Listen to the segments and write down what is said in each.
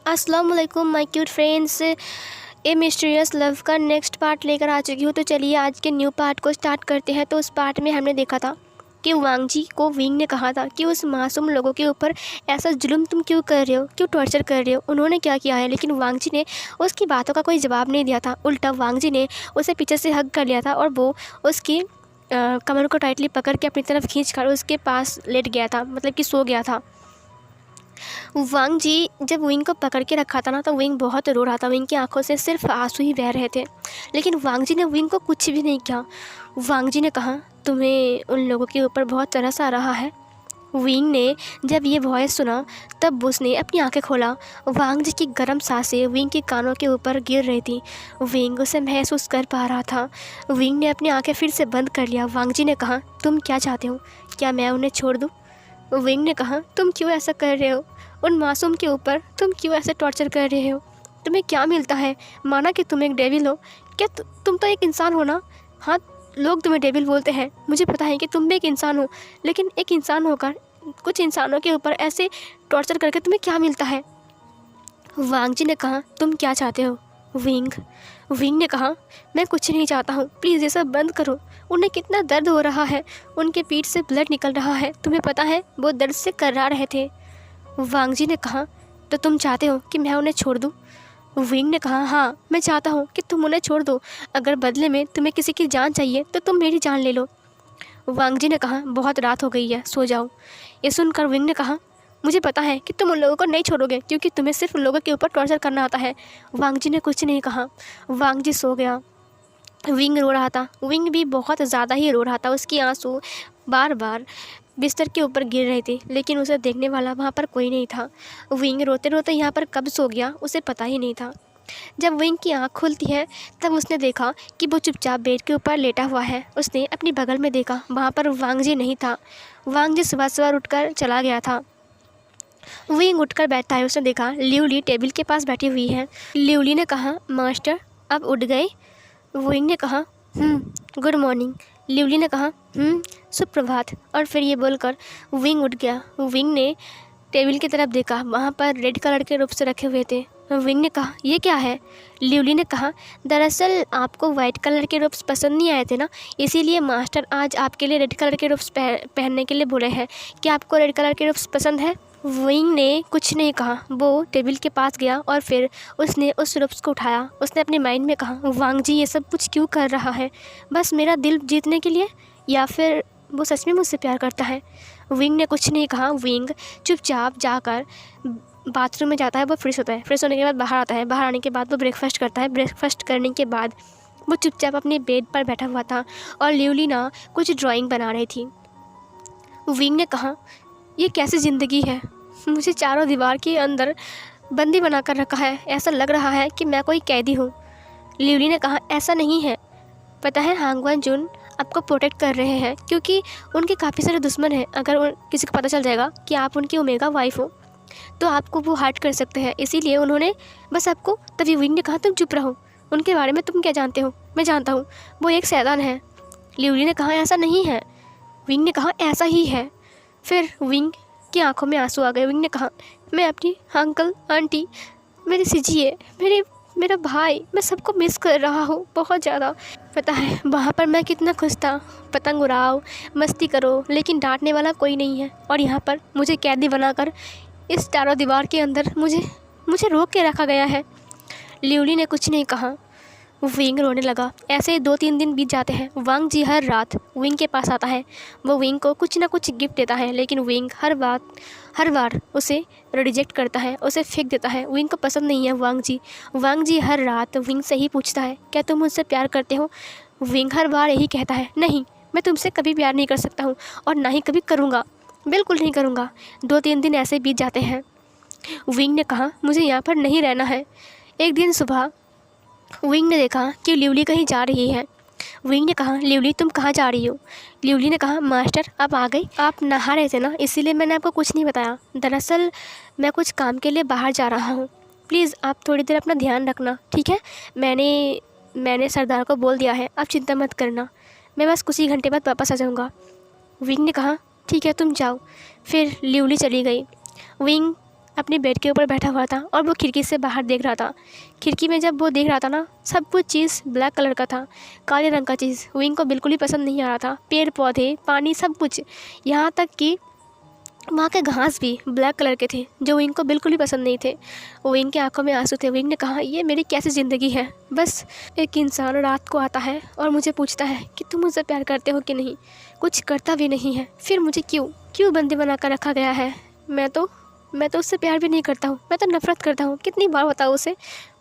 अस्सलाम वालेकुम my cute friends. A mysterious love का नेक्स्ट पार्ट लेकर आ चुकी हूँ। तो चलिए आज के न्यू पार्ट को स्टार्ट करते हैं। तो उस पार्ट में हमने देखा था कि वांग जी को विंग ने कहा था कि उस मासूम लोगों के ऊपर ऐसा जुल्म तुम क्यों कर रहे हो, क्यों टॉर्चर कर रहे हो, उन्होंने क्या किया है। लेकिन वांग जी ने उसकी बातों का कोई जवाब नहीं दिया था। उल्टा वांग जी ने उसे पीछे से हग कर लिया था और वो उसकी कमर को टाइटली पकड़ के अपनी तरफ खींच कर उसके पास लेट गया था, मतलब कि सो गया था। वांग जी जब विंग को पकड़ के रखा था ना, तो विंग बहुत रो रहा था। विंग की आंखों से सिर्फ आंसू ही बह रहे थे। लेकिन वांग जी ने विंग को कुछ भी नहीं किया। वांग जी ने कहा, तुम्हें उन लोगों के ऊपर बहुत तरस आ रहा है। विंग ने जब ये वॉइस सुना तब उसने अपनी आंखें खोला। वांग जी की गर्म सांसें विंग के कानों के ऊपर गिर रही थी। विंग उसे महसूस कर पा रहा था। विंग ने अपनी आंखें फिर से बंद कर लिया। वांग जी ने कहा, तुम क्या चाहते हो, क्या मैं उन्हें छोड़ दूँ? विंग ने कहा, तुम क्यों ऐसा कर रहे हो, उन मासूम के ऊपर तुम क्यों ऐसे टॉर्चर कर रहे हो? तुम्हें क्या मिलता है? माना कि तुम एक डेविल हो, क्या तुम तो एक इंसान हो ना? हाँ, लोग तुम्हें डेविल बोलते हैं, मुझे पता है कि तुम भी एक इंसान हो, लेकिन एक इंसान होकर कुछ इंसानों के ऊपर ऐसे टॉर्चर करके तुम्हें क्या मिलता है? वांग जी ने कहा, तुम क्या चाहते हो विंग? विंग ने कहा, मैं कुछ नहीं चाहता हूँ, प्लीज़ ये सब बंद करो। उन्हें कितना दर्द हो रहा है, उनके पीठ से ब्लड निकल रहा है, तुम्हें पता है, वो दर्द से कर्रा रहे थे। वांग जी ने कहा, तो तुम चाहते हो कि मैं उन्हें छोड़ दूँ? विंग ने कहा, हाँ, मैं चाहता हूँ कि तुम उन्हें छोड़ दो। अगर बदले में तुम्हें किसी की जान चाहिए तो तुम मेरी जान ले लो। वांग जी ने कहा, बहुत रात हो गई है, सो जाओ। ये सुनकर विंग ने कहा, मुझे पता है कि तुम उन लोगों को नहीं छोड़ोगे, क्योंकि तुम्हें सिर्फ लोगों के ऊपर टॉर्चर करना आता है। वांग जी ने कुछ नहीं कहा। वांग जी सो गया। विंग रो रहा था। विंग भी बहुत ज़्यादा ही रो रहा था। उसकी आंसू बार बार बिस्तर के ऊपर गिर रहे थे, लेकिन उसे देखने वाला वहाँ पर कोई नहीं था। विंग रोते रोते यहाँ पर कब सो गया उसे पता ही नहीं था। जब विंग की आँख खुलती है तब उसने देखा कि वो चुपचाप बेड के ऊपर लेटा हुआ है। उसने अपनी बगल में देखा, वहाँ पर वांग जी नहीं था। वांग जी सुबह सुबह उठकर चला गया था। विंग उठकर बैठा है। उसने देखा लिवली टेबल के पास बैठी हुई है। लिवली ने कहा, मास्टर अब उठ गए? विंग ने कहा, गुड मॉर्निंग। लिवली ने कहा, सुप्रभात। और फिर ये बोलकर विंग उठ गया। विंग ने टेबल की तरफ देखा, वहाँ पर रेड कलर के रूप्स रखे हुए थे। विंग ने कहा, ये क्या है? लिवली ने कहा, दरअसल आपको वाइट कलर के रूप्स पसंद नहीं आए थे ना, इसीलिए मास्टर आज आपके लिए रेड कलर के रूप्स पहनने के लिए बोले हैं। क्या आपको रेड कलर के रूप्स पसंद है? विंग ने कुछ नहीं कहा। वो टेबल के पास गया और फिर उसने उस रूप्स को उठाया। उसने अपने माइंड में कहा, वांग जी ये सब कुछ क्यों कर रहा है? बस मेरा दिल जीतने के लिए, या फिर वो सच में मुझसे प्यार करता है? विंग ने कुछ नहीं कहा। विंग चुपचाप जाकर बाथरूम में जाता है। वो फ्रेश होता है। फ्रेश होने के बाद बाहर आता है। बाहर आने के बाद वो ब्रेकफास्ट करता है। ब्रेकफास्ट करने के बाद वो चुपचाप अपने बेड पर बैठा हुआ था और लिवली ना कुछ ड्राइंग बना रही थी। विंग ने कहा, ये कैसी ज़िंदगी है? मुझे चारों दीवार के अंदर बंदी बना कर रखा है। ऐसा लग रहा है कि मैं कोई कैदी हूँ। लिवली ने कहा, ऐसा नहीं है, पता है हांगवान जुन आपको प्रोटेक्ट कर रहे हैं, क्योंकि उनके काफ़ी सारे दुश्मन हैं। अगर किसी को पता चल जाएगा कि आप उनकी ओमेगा वाइफ हो तो आपको वो हर्ट कर सकते हैं, इसीलिए उन्होंने बस आपको। तभी विंग ने कहा, तुम चुप रहो, उनके बारे में तुम क्या जानते हो? मैं जानता हूँ, वो एक शैतान है। लिवली ने कहा, ऐसा नहीं है। विंग ने कहा, ऐसा ही है। फिर विंग की आंखों में आंसू आ गए। विंग ने कहा, मैं अपनी अंकल आंटी, मेरे सिजिए, मेरा भाई, मैं सबको मिस कर रहा हूँ बहुत ज़्यादा। पता है वहाँ पर मैं कितना खुश था, पतंग उड़ाओ, मस्ती करो, लेकिन डांटने वाला कोई नहीं है। और यहाँ पर मुझे कैदी बनाकर इस चारों दीवार के अंदर मुझे रोक के रखा गया है। लिवली ने कुछ नहीं कहा। विंग रोने लगा। ऐसे ही 2-3 दिन बीत जाते हैं। वांग जी हर रात विंग के पास आता है। वो विंग को कुछ ना कुछ गिफ्ट देता है, लेकिन विंग हर बार उसे रिजेक्ट करता है, उसे फेंक देता है। विंग को पसंद नहीं है वांग जी। वांग जी हर रात विंग से ही पूछता है, क्या तुम मुझसे प्यार करते हो? विंग हर बार यही कहता है, नहीं, मैं तुमसे कभी प्यार नहीं कर सकता हूँ और ना ही कभी करूँगा, बिल्कुल नहीं करूँगा। 2-3 दिन ऐसे बीत जाते हैं। विंग ने कहा, मुझे यहाँ पर नहीं रहना है। एक दिन सुबह विंग ने देखा कि लिवली कहीं जा रही है। विंग ने कहा, लिवली तुम कहाँ जा रही हो? लिवली ने कहा, मास्टर आप आ गए, आप नहा रहे थे ना, इसीलिए मैंने आपको कुछ नहीं बताया। दरअसल मैं कुछ काम के लिए बाहर जा रहा हूँ, प्लीज़ आप थोड़ी देर अपना ध्यान रखना, ठीक है? मैंने सरदार को बोल दिया है, आप चिंता मत करना, मैं बस कुछ ही घंटे बाद वापस आ जाऊँगा। विंग ने कहा, ठीक है तुम जाओ। फिर लिवली चली गई। विंग अपने बेड के ऊपर बैठा हुआ था और वो खिड़की से बाहर देख रहा था। खिड़की में जब वो देख रहा था ना, सब कुछ चीज़ ब्लैक कलर का था, काले रंग का चीज़। विंग को बिल्कुल भी पसंद नहीं आ रहा था। पेड़ पौधे, पानी, सब कुछ, यहाँ तक कि वहाँ के घास भी ब्लैक कलर के थे, जो विंग को बिल्कुल भी पसंद नहीं थे। विंग की आंखों में आंसू थे। विंग ने कहा, ये मेरी कैसी ज़िंदगी है। बस एक इंसान रात को आता है और मुझे पूछता है कि तुम मुझसे प्यार करते हो कि नहीं, कुछ करता भी नहीं है, फिर मुझे क्यों बंदी बना कर रखा गया है। मैं तो उससे प्यार भी नहीं करता हूँ, मैं तो नफ़रत करता हूँ। कितनी बार बताऊँ उसे,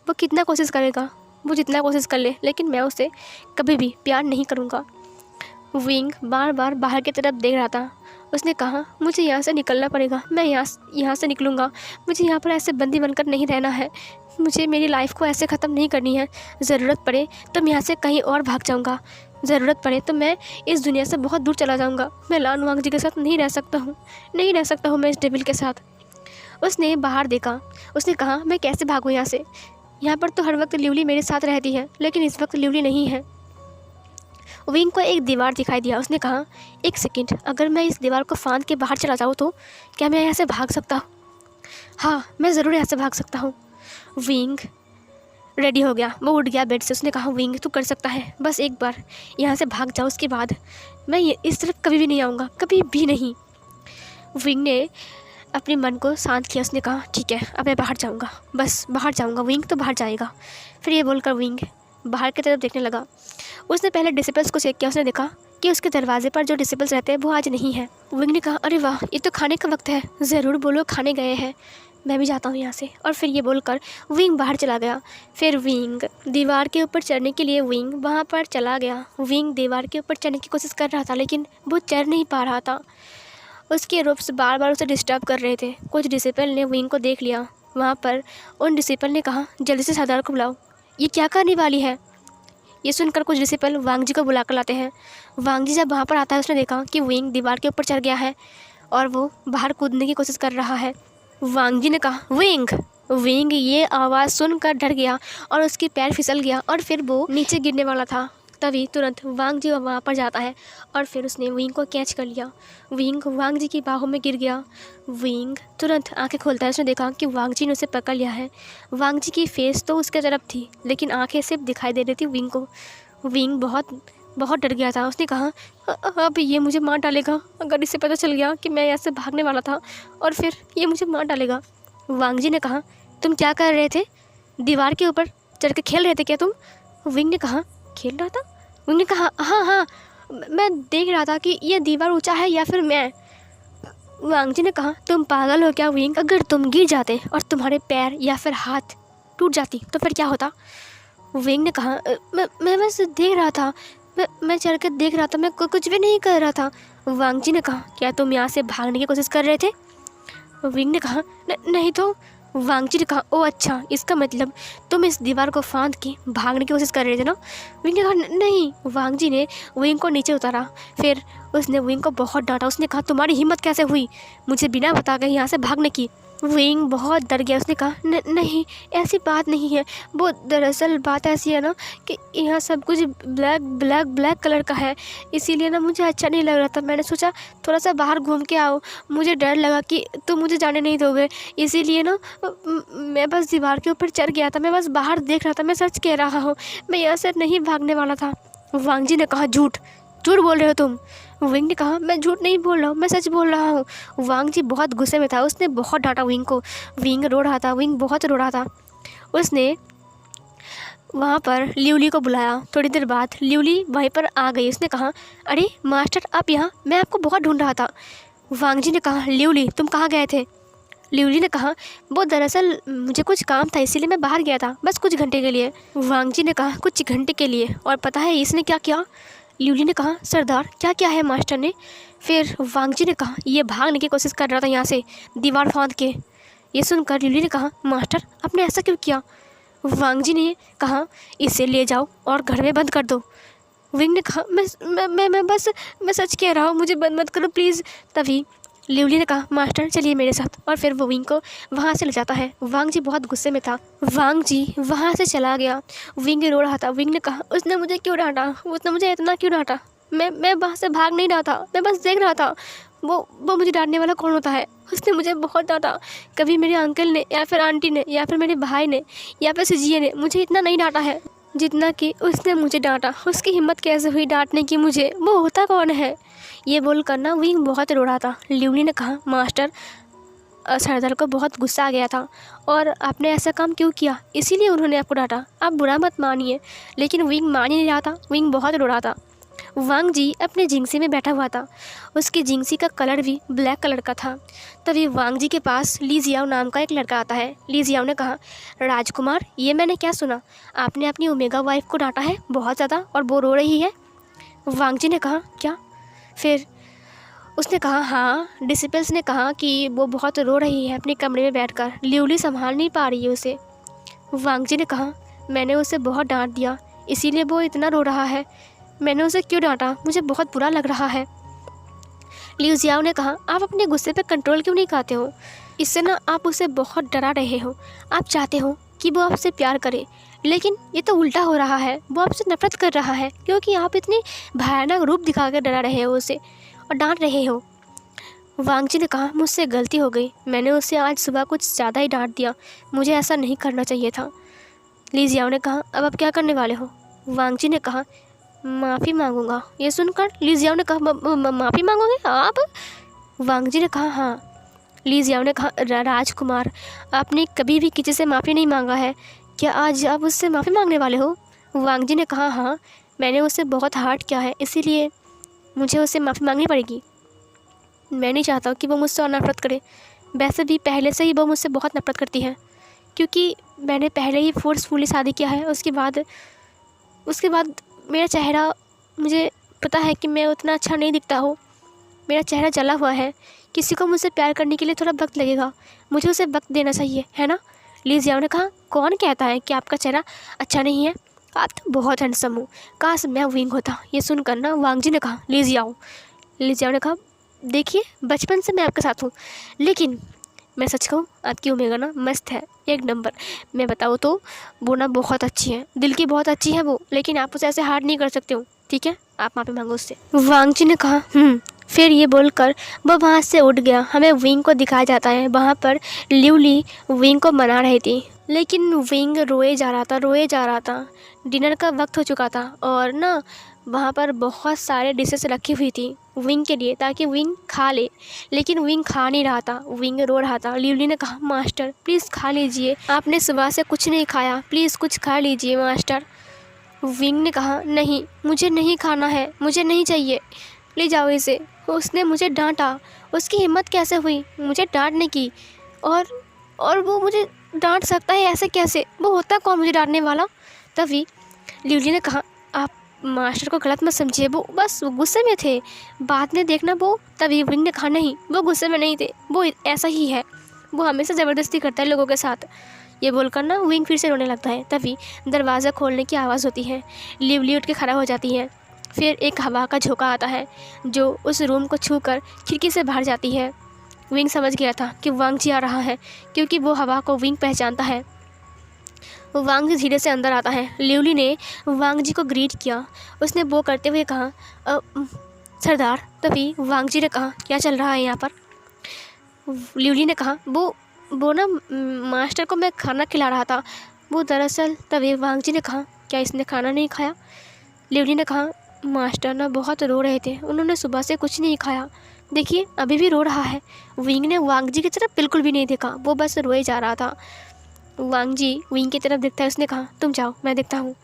वो कितना कोशिश करेगा, वो जितना कोशिश कर ले, लेकिन मैं उसे कभी भी प्यार नहीं करूँगा। विंग बार बार बाहर की तरफ देख रहा था। उसने कहा, मुझे यहाँ से निकलना पड़ेगा, मैं यहाँ से निकलूँगा। मुझे यहाँ पर ऐसे बंदी बनकर नहीं रहना है। मुझे मेरी लाइफ को ऐसे ख़त्म नहीं करनी है। ज़रूरत पड़े तो मैं यहाँ से कहीं और भाग जाऊँगा, ज़रूरत पड़े तो मैं इस दुनिया से बहुत दूर चला जाऊँगा। मैं लान वांग जी के साथ नहीं रह सकता हूँ मैं इस डेविल के साथ। उसने बाहर देखा। उसने कहा, मैं कैसे भागूँ यहाँ से। यहाँ पर तो हर वक्त लिवली मेरे साथ रहती है, लेकिन इस वक्त लिवली नहीं है। विंग को एक दीवार दिखाई दिया। उसने कहा, एक सेकंड, अगर मैं इस दीवार को फांद के बाहर चला जाऊँ तो क्या मैं यहाँ से भाग सकता हूँ? हाँ, मैं ज़रूर यहाँ से भाग सकता हूँ। विंग रेडी हो गया, वो उठ गया बेड से। उसने कहा, विंग तू कर सकता है, बस एक बार यहाँ से भाग जाओ, उसके बाद मैं इस तरफ कभी भी नहीं आऊँगा, कभी भी नहीं। विंग ने अपने मन को शांत किया। उसने कहा, ठीक है, अब मैं बाहर जाऊँगा, बस बाहर जाऊँगा। विंग तो बाहर जाएगा। फिर ये बोलकर विंग बाहर की तरफ देखने लगा। उसने पहले डिसिपल्स को चेक किया। उसने देखा कि उसके दरवाजे पर जो डिसिपल्स रहते हैं वो आज नहीं है। विंग ने कहा, अरे वाह, ये तो खाने का वक्त है, ज़रूर बोलो खाने गए हैं, मैं भी जाता हूँ यहाँ से। और फिर ये बोलकर विंग बाहर चला गया। फिर विंग दीवार के ऊपर चढ़ने के लिए विंग वहाँ पर चला गया। विंग दीवार के ऊपर चढ़ने की कोशिश कर रहा था, लेकिन वो चढ़ नहीं पा रहा था। उसके रूप्स बार बार उसे डिस्टर्ब कर रहे थे। कुछ डिसिपल ने विंग को देख लिया वहाँ पर। उन डिसिपल ने कहा, जल्दी से सरदार को बुलाओ, ये क्या करने वाली है। ये सुनकर कुछ डिसिपल वांग जी को बुला कर लाते हैं। वांग जी जब वहाँ पर आता है, उसने देखा कि विंग दीवार के ऊपर चढ़ गया है और वो बाहर कूदने की कोशिश कर रहा है। वांग जी ने कहा, विंग ये आवाज़ सुनकर डर गया और उसकी पैर फिसल गया और फिर वो नीचे गिरने वाला था। तभी तुरंत वांग जी वहाँ पर जाता है और फिर उसने विंग को कैच कर लिया। विंग वांग जी की बाहों में गिर गया। विंग तुरंत आंखें खोलता है। उसने देखा कि वांग जी ने उसे पकड़ लिया है। वांग जी की फेस तो उसके तरफ थी, लेकिन आंखें सिर्फ दिखाई दे रही थी विंग को। विंग बहुत डर गया था। उसने कहा, अब ये मुझे मार डालेगा। अगर इसे पता चल गया कि मैं यहाँ से भागने वाला था और फिर ये मुझे मार डालेगा। वांग जी ने कहा, तुम क्या कर रहे थे, दीवार के ऊपर चढ़ के खेल रहे थे क्या तुम? विंग ने कहा, खेल रहा था? विंग ने कहा, हाँ, मैं देख रहा था कि ये दीवार ऊंचा है या फिर मैं। वांग जी ने कहा, तुम पागल हो क्या विंग? अगर तुम गिर जाते और तुम्हारे पैर या फिर हाथ टूट जाती तो फिर क्या होता? विंग ने कहा, मैं बस देख रहा था, मैं चढ़ कर देख रहा था, मैं कुछ भी नहीं कर रहा था। वांग जी ने कहा, क्या तुम यहाँ से भागने की कोशिश कर रहे थे? विंग ने कहा, नहीं तो। वांग जी ने कहा, ओ अच्छा, इसका मतलब तुम इस दीवार को फांद के भागने की कोशिश कर रहे थे ना? विंग ने कहा, नहीं। वांग जी ने विंग को नीचे उतारा। फिर उसने विंग को बहुत डांटा। उसने कहा, तुम्हारी हिम्मत कैसे हुई मुझे बिना बताए यहाँ से भागने की? विंग बहुत डर गया। उसने कहा, नहीं, ऐसी बात नहीं है। वो दरअसल बात ऐसी है ना कि यहाँ सब कुछ ब्लैक कलर का है, इसीलिए ना मुझे अच्छा नहीं लग रहा था। मैंने सोचा थोड़ा सा बाहर घूम के आओ, मुझे डर लगा कि तुम मुझे जाने नहीं दोगे, इसीलिए ना मैं बस दीवार के ऊपर चढ़ गया था। मैं बस बाहर देख रहा था, मैं सच कह रहा हूँ, मैं यहाँ से नहीं भागने वाला था। वांग जी ने कहा, झूठ बोल रहे हो तुम? विंग ने कहा, मैं झूठ नहीं बोल रहा हूँ, मैं सच बोल रहा हूँ। वांग जी बहुत गुस्से में था। उसने बहुत डांटा विंग को। विंग रो रहा था, विंग बहुत रो रहा था। उसने वहाँ पर लिवली को बुलाया। थोड़ी देर बाद लिवली वहीं पर आ गई। उसने कहा, अरे मास्टर आप यहाँ, मैं आपको बहुत ढूंढ रहा था। वांग जी ने कहा, लिवली तुम कहाँ गए थे? लिवली ने कहा, वो दरअसल मुझे कुछ काम था, इसीलिए मैं बाहर गया था, बस कुछ घंटे के लिए। वांग जी ने कहा, कुछ घंटे के लिए? और पता है इसने क्या किया? लिवली ने कहा, सरदार क्या है मास्टर ने? फिर वांग जी ने कहा, ये भागने की कोशिश कर रहा था यहाँ से दीवार फांद के। ये सुनकर लिवली ने कहा, मास्टर आपने ऐसा क्यों किया? वांग जी ने कहा, इसे ले जाओ और घर में बंद कर दो। विंग ने कहा, मैं सच कह रहा हूँ, मुझे बंद मत करो प्लीज़। तभी लिवली ने कहा, मास्टर चलिए मेरे साथ। और फिर वो विंग को वहाँ से ले जाता है। वांग जी बहुत गुस्से में था। वांग जी वहाँ से चला गया। विंग रो रहा था। विंग ने कहा, उसने मुझे क्यों डांटा? उसने मुझे इतना क्यों डांटा? मैं वहाँ से भाग नहीं रहा था, मैं बस देख रहा था। वो मुझे डांटने वाला कौन होता है? उसने मुझे बहुत डांटा। कभी मेरे अंकल ने या फिर आंटी ने या फिर मेरे भाई ने या फिर सिजिए ने मुझे इतना नहीं डांटा है जितना कि उसने मुझे डांटा। उसकी हिम्मत कैसे हुई डांटने की मुझे? वो होता कौन है? ये बोलकर ना विंग बहुत रो रहा था। लिवली ने कहा, मास्टर, सरदार को बहुत गुस्सा आ गया था और आपने ऐसा काम क्यों किया, इसीलिए उन्होंने आपको डांटा। आप बुरा मत मानिए। लेकिन विंग मान ही नहीं रहा था। विंग बहुत रो रहा था। वांग जी अपने जिंगसी में बैठा हुआ था। उसकी जिंगसी का कलर भी ब्लैक कलर का था। तभी वांग जी के पास ली जियाओ नाम का एक लड़का आता है। ली जियाओ ने कहा, राजकुमार, ये मैंने क्या सुना, आपने अपनी ओमेगा वाइफ को डांटा है बहुत ज़्यादा और वो रो रही है। वांग जी ने कहा, क्या? फिर उसने कहा, हाँ, डिसिपल्स ने कहा कि वो बहुत रो रही है अपने कमरे में बैठकर, लिवली संभाल नहीं पा रही है उसे। वांग जी ने कहा, मैंने उसे बहुत डांट दिया, इसीलिए वो इतना रो रहा है। मैंने उसे क्यों डांटा? मुझे बहुत बुरा लग रहा है। लिu जियाओ ने कहा, आप अपने गुस्से पे कंट्रोल क्यों नहीं करते हो? इससे ना आप उसे बहुत डरा रहे हो। आप चाहते हो कि वो आपसे प्यार करे, लेकिन ये तो उल्टा हो रहा है। वो आपसे नफरत कर रहा है क्योंकि आप इतनी भयानक रूप दिखा कर डरा रहे हो उसे और डांट रहे हो। वांग जी ने कहा, मुझसे गलती हो गई, मैंने उसे आज सुबह कुछ ज़्यादा ही डांट दिया, मुझे ऐसा नहीं करना चाहिए था। ली जियाओ ने कहा, अब आप क्या करने वाले हो? वांग जी ने कहा, माफ़ी मांगूंगा। ये सुनकर ली जियाओ ने कहा, माफ़ी मांगोगे आप? वांग जी ने कहा, हाँ। ली जियाओ ने कहा, राजकुमार, आपने कभी भी किसी से माफ़ी नहीं मांगा है, क्या आज आप उससे माफ़ी मांगने वाले हो? वांग जी ने कहा, हाँ, मैंने उससे बहुत हर्ट किया है, इसीलिए मुझे उससे माफ़ी मांगनी पड़ेगी। मैं नहीं चाहता कि वो मुझसे और नफरत करे। वैसे भी पहले से ही वो मुझसे बहुत नफरत करती है, क्योंकि मैंने पहले ही फोर्सफुली शादी किया है। उसके बाद मेरा चेहरा, मुझे पता है कि मैं उतना अच्छा नहीं दिखता हूँ, मेरा चेहरा जला हुआ है। किसी को मुझसे प्यार करने के लिए थोड़ा वक्त लगेगा, मुझे उसे वक्त देना चाहिए, है ना? ली जियाओ ने कहा, कौन कहता है कि आपका चेहरा अच्छा नहीं है? आप तो बहुत हैंडसम हो, काश मैं विंग होता। ये सुनकर ना वांग जी ने कहा, ली जियाओ ने कहा, देखिए, बचपन से मैं आपके साथ हूँ, लेकिन मैं सच कहूँ, आपकी ओमेगा ना मस्त है, एक नंबर। मैं बताऊँ तो वो ना बहुत अच्छी है, दिल की बहुत अच्छी है वो, लेकिन आप उसे ऐसे हार्ड नहीं कर सकते हो, ठीक है? आप माफ़ी मांगो उससे। वांग जी ने कहा, फिर ये बोलकर वह वहाँ से उठ गया। हमें विंग को दिखाया जाता है, वहाँ पर लिवली विंग को मना रही थी, लेकिन विंग रोए जा रहा था। डिनर का वक्त हो चुका था और ना वहाँ पर बहुत सारे डिशेस रखी हुई थी विंग के लिए, ताकि विंग खा ले, लेकिन विंग खा नहीं रहा था, विंग रो रहा था। लिवली ने कहा, मास्टर प्लीज़ खा लीजिए, आपने सुबह से कुछ नहीं खाया, प्लीज़ कुछ खा लीजिए मास्टर। विंग ने कहा, नहीं, मुझे नहीं खाना है, मुझे नहीं चाहिए, ले जाओ इसे। उसने मुझे डांटा, उसकी हिम्मत कैसे हुई मुझे डांटने की? और वो मुझे डांट सकता है ऐसे कैसे? वो होता कौन मुझे डांटने वाला? तभी लिवली ने कहा, आप मास्टर को गलत मत समझिए, वो बस गुस्से में थे, बाद में देखना वो। तभी विंग ने कहा, नहीं, वो गुस्से में नहीं थे, वो ऐसा ही है, वो हमेशा ज़बरदस्ती करता है लोगों के साथ। ये बोलकर ना विंग फिर से रोने लगता है। तभी दरवाज़ा खोलने की आवाज़ होती है। लिवली उठ के खड़ा हो जाती है। फिर एक हवा का झोंका आता है जो उस रूम को छूकर खिड़की से बाहर जाती है। विंग समझ गया था कि वांग जी आ रहा है, क्योंकि वो हवा को विंग पहचानता है। वांग जी धीरे से अंदर आता है। लिवली ने वांग जी को ग्रीट किया। उसने वो करते हुए कहा, सरदार। तभी वांग जी ने कहा, क्या चल रहा है यहाँ पर? लिवली ने कहा, वो ना मास्टर को मैं खाना खिला रहा था, वो दरअसल। तभी वांग जी ने कहा, क्या इसने खाना नहीं खाया? लिवली ने कहा, मास्टर ना बहुत रो रहे थे, उन्होंने सुबह से कुछ नहीं खाया, देखिए अभी भी रो रहा है। विंग ने वांग जी की तरफ बिल्कुल भी नहीं देखा, वो बस रोए जा रहा था। वांग जी विंग की तरफ देखता है, उसने कहा, तुम जाओ, मैं देखता हूँ।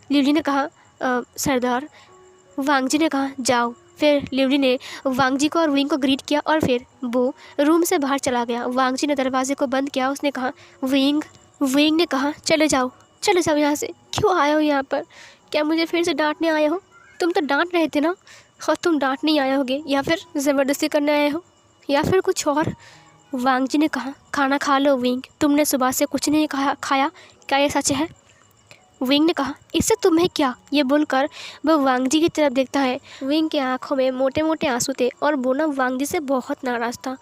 लिवली ने कहा, सरदार। वांग जी ने कहा, जाओ। फिर लिवली ने वांग जी को और विंग को ग्रीट किया और फिर वो रूम से बाहर चला गया। वांग जी ने दरवाजे को बंद किया। उसने कहा, विंग ने कहा, चले जाओ यहाँ से। क्यों आए हो यहाँ पर? क्या मुझे फिर से डांटने आए हो? तुम तो डांट रहे थे ना, और तुम डांट नहीं आए होगे, या फिर ज़बरदस्ती करने आए हो, या फिर कुछ और? वांग जी ने कहा, खाना खा लो विंग, तुमने सुबह से कुछ नहीं खाया, क्या ये सच है? विंग ने कहा, इससे तुम्हें क्या? ये बोलकर वह वांग जी की तरफ देखता है। विंग की आंखों में मोटे मोटे आंसू थे और वो ना वांग जी से बहुत नाराज़ था।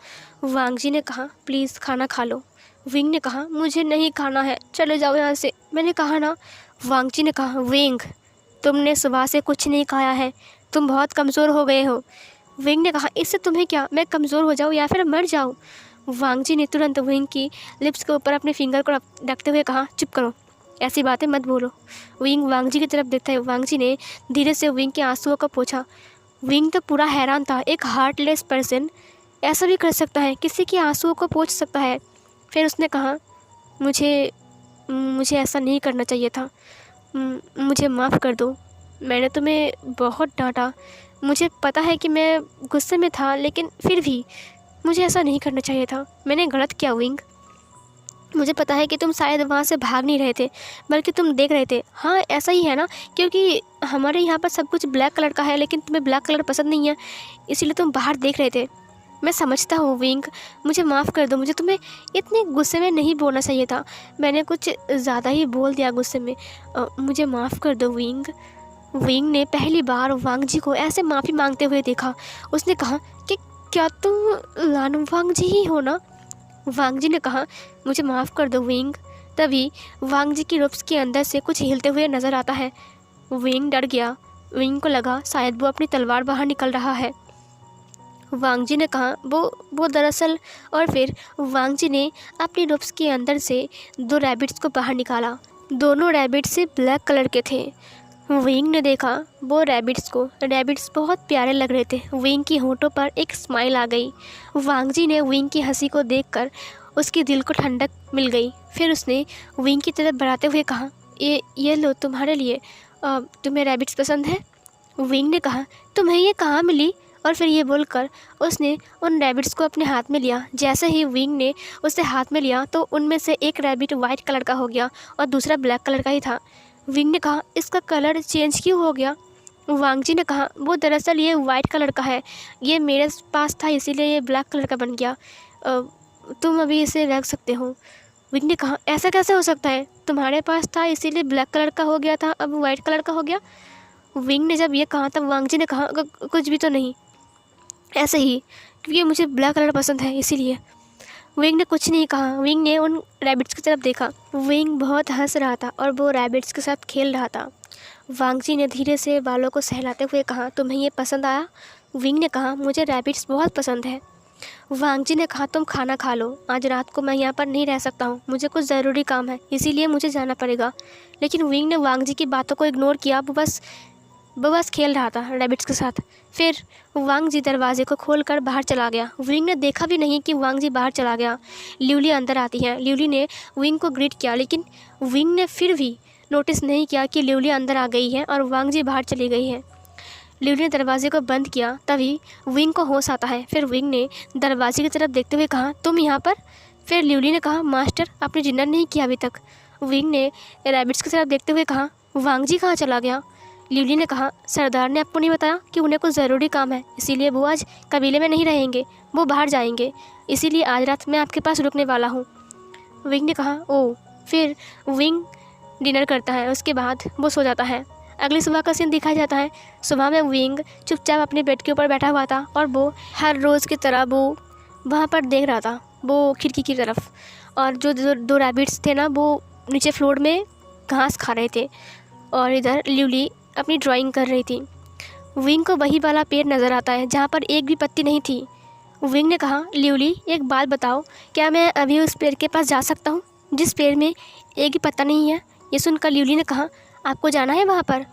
वांग जी ने कहा, प्लीज़ खाना खा लो। विंग ने कहा, मुझे नहीं खाना है, चले जाओ यहाँ से, मैंने कहा ना। वांग जी ने कहा, विंग, तुमने सुबह से कुछ नहीं खाया है, तुम बहुत कमज़ोर हो गए हो, विंग ने कहा, इससे तुम्हें क्या, मैं कमज़ोर हो जाऊँ या फिर मर जाऊँ? वांग जी ने तुरंत विंग की लिप्स के ऊपर अपने फिंगर को रखते हुए कहा, चुप करो, ऐसी बातें मत बोलो। विंग वांग जी की तरफ देखता है। वांग जी ने धीरे से विंग के आंसुओं को पोंछा। विंग तो पूरा हैरान था, एक हार्टलेस पर्सन ऐसा भी कर सकता है, किसी के आंसुओं को पोंछ सकता है। फिर उसने कहा, मुझे मुझे ऐसा नहीं करना चाहिए था, मुझे माफ़ कर दो, मैंने तुम्हें बहुत डांटा, मुझे पता है कि मैं गुस्से में था, लेकिन फिर भी मुझे ऐसा नहीं करना चाहिए था, मैंने गलत किया विंग। मुझे पता है कि तुम शायद वहाँ से भाग नहीं रहे थे, बल्कि तुम देख रहे थे। हाँ ऐसा ही है ना, क्योंकि हमारे यहाँ पर सब कुछ ब्लैक कलर का है, लेकिन तुम्हें ब्लैक कलर पसंद नहीं है, इसीलिए तुम बाहर देख रहे थे। मैं समझता हूँ विंग, मुझे माफ़ कर दो, मुझे तुम्हें इतने गुस्से में नहीं बोलना चाहिए था, मैंने कुछ ज़्यादा ही बोल दिया गुस्से में, मुझे माफ़ कर दो विंग। विंग ने पहली बार वांग जी को ऐसे माफ़ी मांगते हुए देखा। उसने कहा कि क्या तुम लानू वांग जी ही हो ना? वांग जी ने कहा, मुझे माफ़ कर दो विंग। तभी वांग जी की रुप्स के अंदर से कुछ हिलते हुए नज़र आता है। विंग डर गया। विंग को लगा शायद वो अपनी तलवार बाहर निकल रहा है। वांग जी ने कहा, वो दरअसल, और फिर वांग जी ने अपनी रुप्स के अंदर से 2 रैबिट्स को बाहर निकाला। दोनों रैबिट्स ब्लैक कलर के थे। विंग ने देखा वो रैबिट्स को। रैबिट्स बहुत प्यारे लग रहे थे। विंग की होंठों पर एक स्माइल आ गई। वांग जी ने विंग की हंसी को देखकर उसके दिल को ठंडक मिल गई। फिर उसने विंग की तरफ बढ़ाते हुए कहा, ये लो तुम्हारे लिए, तुम्हें रैबिट्स पसंद है? विंग ने कहा, तुम्हें ये कहाँ मिली? और फिर ये बोलकर उसने उन रैबिट्स को अपने हाथ में लिया। जैसे ही विंग ने उसे हाथ में लिया तो उनमें से एक रैबिट वाइट कलर का हो गया और दूसरा ब्लैक कलर का ही था। विंग ने कहा, इसका कलर चेंज क्यों हो गया? वांग जी ने कहा, वो दरअसल ये वाइट कलर का है, ये मेरे पास था इसीलिए ये ब्लैक कलर का बन गया, तुम अभी इसे रख सकते हो। विंग ने कहा, ऐसा कैसे हो सकता है? तुम्हारे पास था इसीलिए ब्लैक कलर का हो गया था, अब वाइट कलर का हो गया? विंग ने जब ये कहा तब वांग जी ने कहा, कुछ भी तो नहीं, ऐसे ही, क्योंकि मुझे ब्लैक कलर पसंद है इसीलिए। विंग ने कुछ नहीं कहा। विंग ने उन रैबिट्स की तरफ देखा। विंग बहुत हंस रहा था और वो रैबिट्स के साथ खेल रहा था। वांग जी ने धीरे से बालों को सहलाते हुए कहा, तुम्हें ये पसंद आया? विंग ने कहा, मुझे रैबिट्स बहुत पसंद है। वांग जी ने कहा, तुम खाना खा लो, आज रात को मैं यहाँ पर नहीं रह सकता हूँ, मुझे कुछ ज़रूरी काम है, इसीलिए मुझे जाना पड़ेगा। लेकिन विंग ने वांग जी की बातों को इग्नोर किया। वो बस खेल रहा था रैबिट्स के साथ। फिर वांग जी दरवाजे को खोलकर बाहर चला गया। विंग ने देखा भी नहीं कि वांग जी बाहर चला गया। ल्यूली अंदर आती है। ल्यूली ने विंग को ग्रीट किया, लेकिन विंग ने फिर भी नोटिस नहीं किया कि ल्यूली अंदर आ गई है और वांग जी बाहर चली गई है। ल्यूली ने दरवाजे को बंद किया। तभी विंग को होश आता है। फिर विंग ने दरवाजे की तरफ देखते हुए कहा, तुम यहाँ पर? फिर ल्यूली ने कहा, मास्टर आपने डिनर नहीं किया अभी तक। विंग ने रैबिट्स की तरफ देखते हुए कहा, वांग जी कहाँ चला गया? ल्यूली ने कहा, सरदार ने आपको नहीं बताया कि उन्हें कुछ ज़रूरी काम है, इसीलिए वो आज कबीले में नहीं रहेंगे, वो बाहर जाएंगे, इसीलिए आज रात मैं आपके पास रुकने वाला हूँ। विंग ने कहा, ओह। फिर विंग डिनर करता है, उसके बाद वो सो जाता है। अगली सुबह का सीन दिखाया जाता है। सुबह में विंग चुपचाप अपने बेड के ऊपर बैठा हुआ था और वो हर रोज़ की तरह वो वहाँ पर देख रहा था, वो खिड़की की तरफ, और जो 2 रैबिट्स थे ना, वो नीचे फ्लोर में घास खा रहे थे और इधर ल्यूली अपनी ड्राइंग कर रही थी। विंग को वही वाला पेड़ नज़र आता है जहाँ पर एक भी पत्ती नहीं थी। विंग ने कहा, ल्यूली एक बात बताओ, क्या मैं अभी उस पेड़ के पास जा सकता हूँ जिस पेड़ में एक भी पत्ता नहीं है? ये सुनकर ल्यूली ने कहा, आपको जाना है वहाँ पर?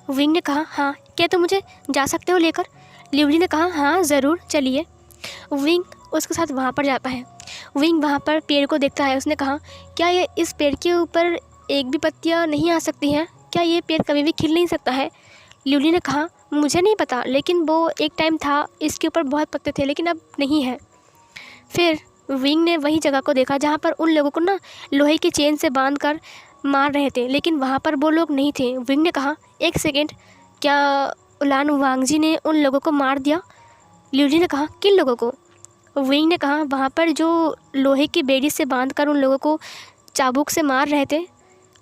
विंग ने कहा, हाँ, क्या तुम मुझे जा सकते हो लेकर? ल्यूली ने कहा, हाँ ज़रूर, चलिए। विंग उसके साथ वहाँ पर जाता है। विंग वहाँ पर पेड़ को देखता है। उसने कहा, क्या ये इस पेड़ के ऊपर एक भी पत्तियाँ नहीं आ सकती हैं? क्या ये पेड़ कभी भी खिल नहीं सकता है? ल्यूली ने कहा, मुझे नहीं पता, लेकिन वो एक टाइम था इसके ऊपर बहुत पत्ते थे, लेकिन अब नहीं है। फिर विंग ने वही जगह को देखा जहाँ पर उन लोगों को ना लोहे की चेन से बांध कर मार रहे थे, लेकिन वहाँ पर वो लोग नहीं थे। विंग ने कहा, एक सेकेंड, क्या उलान वांग जी ने उन लोगों को मार दिया? ल्यूली ने कहा, किन लोगों को? विंग ने कहा, वहाँ पर जो लोहे की बेड़ी से बांध कर उन लोगों को चाबुक से मार रहे थे।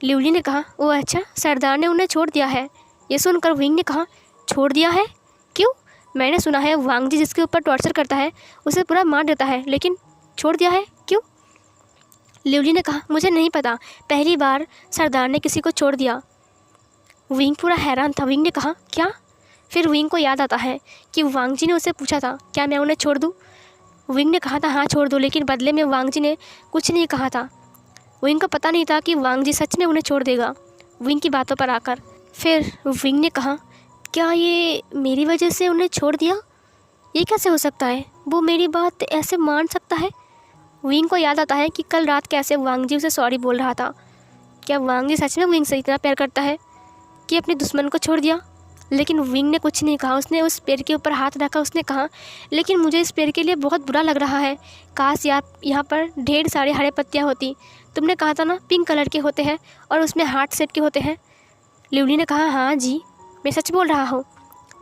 ल्यूली ने कहा, ओ अच्छा, सरदार ने उन्हें छोड़ दिया है। ये सुनकर विंग ने कहा, छोड़ दिया है? क्यों? मैंने सुना है वांग जी जिसके ऊपर टॉर्चर करता है उसे पूरा मार देता है, लेकिन छोड़ दिया है क्यों? ल्यूली ने कहा, मुझे नहीं पता, पहली बार सरदार ने किसी को छोड़ दिया। विंग पूरा हैरान था। विंग ने कहा, क्या? फिर विंग को याद आता है कि वांग जी ने उसे पूछा था क्या मैं उन्हें छोड़ दूँ। विंग ने कहा था हाँ छोड़ दो, लेकिन बदले में वांग जी ने कुछ नहीं कहा था। विंग को पता नहीं था कि वांग जी सच में उन्हें छोड़ देगा विंग की बातों पर आकर। फिर विंग ने कहा क्या ये मेरी वजह से उन्हें छोड़ दिया, ये कैसे हो सकता है, वो मेरी बात ऐसे मान सकता है। विंग को याद आता है कि कल रात कैसे वांग जी उसे सॉरी बोल रहा था। क्या वांग जी सच में विंग से इतना प्यार करता है कि अपने दुश्मन को छोड़ दिया। लेकिन विंग ने कुछ नहीं कहा, उसने उस पेड़ के ऊपर हाथ रखा। उसने कहा लेकिन मुझे इस पेड़ के लिए बहुत बुरा लग रहा है, काश यहाँ पर ढेर सारे हरे पत्तियाँ होती। तुमने कहा था ना पिंक कलर के होते हैं और उसमें हार्ट शेप के होते हैं। लिवली ने कहा हाँ जी मैं सच बोल रहा हूँ।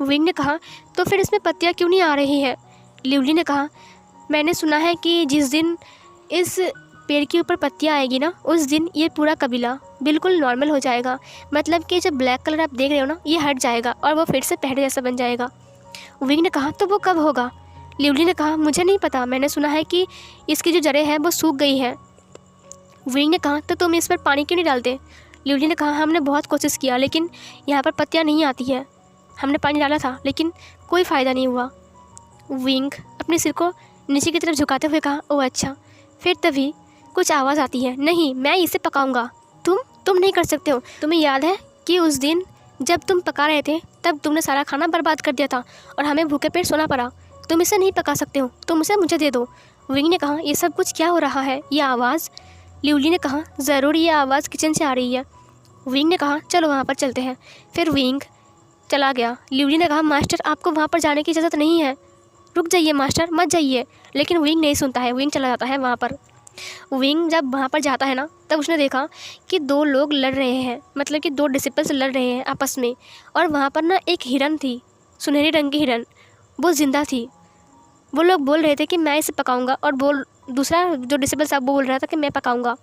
विंग ने कहा तो फिर इसमें पत्तियाँ क्यों नहीं आ रही है। लिवली ने कहा मैंने सुना है कि जिस दिन इस पेड़ के ऊपर पत्तियाँ आएगी ना, उस दिन ये पूरा कबीला बिल्कुल नॉर्मल हो जाएगा। मतलब कि जो ब्लैक कलर आप देख रहे हो ना, ये हट जाएगा और वो फिर से पहले जैसा बन जाएगा। विंग ने कहा तो वो कब होगा। लिवली ने कहा मुझे नहीं पता, मैंने सुना है कि इसकी जो जड़ें हैं वो सूख गई हैं। विंग ने कहा तो तुम इस पर पानी क्यों नहीं डालते। लिवली ने कहा हमने बहुत कोशिश किया लेकिन यहाँ पर पत्तियाँ नहीं आती है। हमने पानी डाला था लेकिन कोई फ़ायदा नहीं हुआ। विंग अपने सिर को नीचे की तरफ झुकाते हुए कहा ओह अच्छा। फिर तभी कुछ आवाज़ आती है नहीं मैं इसे पकाऊंगा। तुम नहीं कर सकते हो। तुम्हें याद है कि उस दिन जब तुम पका रहे थे तब तुमने सारा खाना बर्बाद कर दिया था और हमें भूखे पेट सोना पड़ा। तुम इसे नहीं पका सकते हो, तुम इसे मुझे दे दो। विंग ने कहा ये सब कुछ क्या हो रहा है, ये आवाज़। लिवली ने कहा ज़रूर ये आवाज़ किचन से आ रही है। विंग ने कहा चलो वहाँ पर चलते हैं। फिर विंग चला गया। लिवली ने कहा मास्टर आपको वहाँ पर जाने की इजाज़त नहीं है, रुक जाइए मास्टर मत जाइए। लेकिन विंग नहीं सुनता है, विंग चला जाता है वहाँ पर। विंग जब वहाँ पर जाता है ना, तब उसने देखा कि दो लोग लड़ रहे हैं, मतलब कि दो डिसिपल्स लड़ रहे हैं आपस में। और वहाँ पर ना एक हिरन थी, सुनहरे रंग की हिरन, वो जिंदा थी। वो लोग बोल रहे थे कि मैं इसे पकाऊंगा और दूसरा जो डिसिपल साहब बोल रहा था कि मैं पकाऊंगा।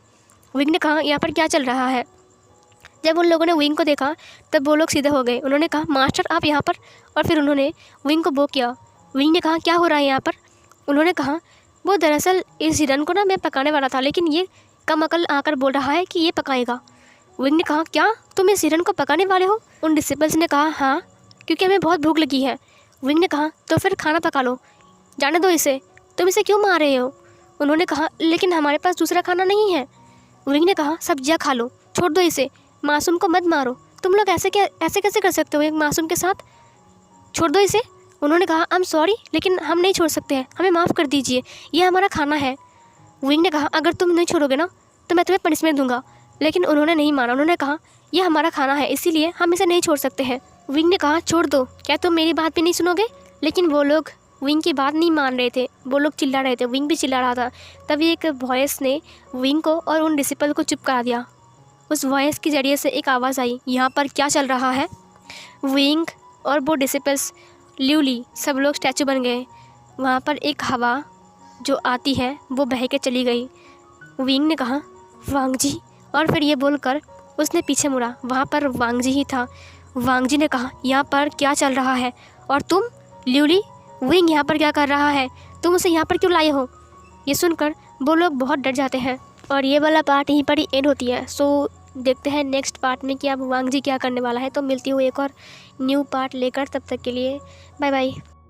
विंग ने कहा यहाँ पर क्या चल रहा है। जब उन लोगों ने विंग को देखा तब वो लोग सीधे हो गए। उन्होंने कहा मास्टर आप यहाँ पर, और फिर उन्होंने विंग को वो किया। विंग ने कहा क्या हो रहा है यहाँ पर। उन्होंने कहा वो दरअसल इस हिरन को ना मैं पकाने वाला था, लेकिन ये कम अकल आकर बोल रहा है कि ये पकाएगा। विंग ने कहा क्या तुम इस हिरन को पकाने वाले हो। उन डिसिपल्स ने कहा हाँ क्योंकि हमें बहुत भूख लगी है। विंग ने कहा तो फिर खाना पका लो, जाने दो इसे, तुम इसे क्यों मार रहे हो। उन्होंने कहा लेकिन हमारे पास दूसरा खाना नहीं है। विंग ने कहा सब्जियाँ खा लो, छोड़ दो इसे, मासूम को मत मारो। तुम लोग ऐसे कैसे कर सकते हो एक मासूम के साथ, छोड़ दो इसे। उन्होंने कहा आई एम सॉरी लेकिन हम नहीं छोड़ सकते हैं, हमें माफ़ कर दीजिए, ये हमारा खाना है। विंग ने कहा अगर तुम नहीं छोड़ोगे ना तो मैं तुम्हें पनिशमेंट दूंगा। लेकिन उन्होंने नहीं माना। उन्होंने कहा यह हमारा खाना है इसीलिए हम इसे नहीं छोड़ सकते हैं। विंग ने कहा छोड़ दो, क्या तुम मेरी बात भी नहीं सुनोगे। लेकिन वो लोग विंग की बात नहीं मान रहे थे, वो लोग चिल्ला रहे थे, विंग भी चिल्ला रहा था। तभी एक वॉइस ने विंग को और उन डिसिपल को चुप करा दिया। उस वॉइस के ज़रिए से एक आवाज़ आई यहाँ पर क्या चल रहा है। विंग और वो डिसिपल्स लिवली सब लोग स्टैचू बन गए। वहाँ पर एक हवा जो आती है वो बह के चली गई। विंग ने कहा वांग जी, और फिर ये बोलकर उसने पीछे मुड़ा। वहाँ पर वांग जी ही था। वांग जी ने कहा यहाँ पर क्या चल रहा है, और तुम लिवली विंग यहाँ पर क्या कर रहा है, तुम उसे यहाँ पर क्यों लाए हो। ये सुनकर वो लोग बहुत डर जाते हैं और ये वाला पार्ट यहीं पर ही एंड होती है। सो देखते हैं नेक्स्ट पार्ट में कि अब वांग जी क्या करने वाला है। तो मिलती हूँ एक और न्यू पार्ट लेकर, तब तक के लिए बाय बाय।